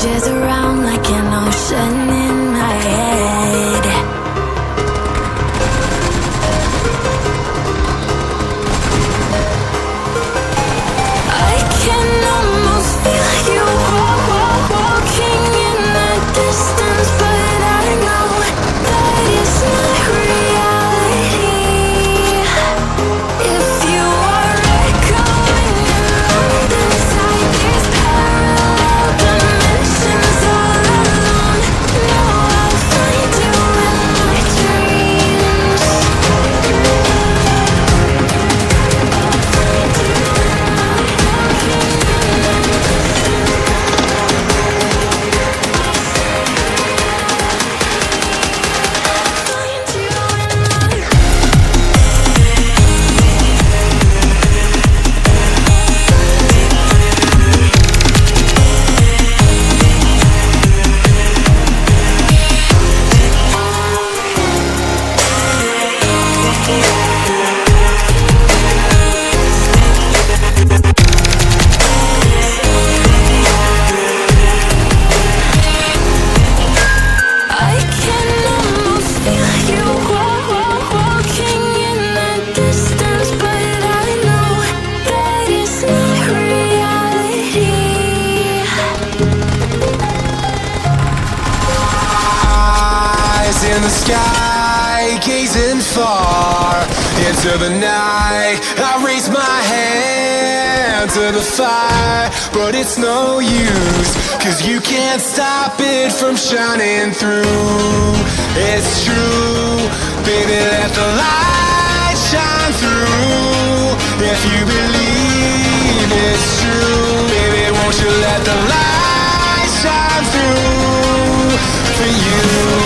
Images around like an ocean in my head. I can almost feel you walking in the distance, but I know that it's not reality. If you are echoing around inside these parallel dimensions all alone, know I'll find you in my dreams. I can almost feel you walking in the distance, but I know that it's not reality. Eyes in the sky, gazing far into the night. I raise my hand to the fire, but it's no use, 'cause you can't stop it from shining through. It's true, baby, let the light shine through. If you believe it's true, baby, won't you let the light shine through for you?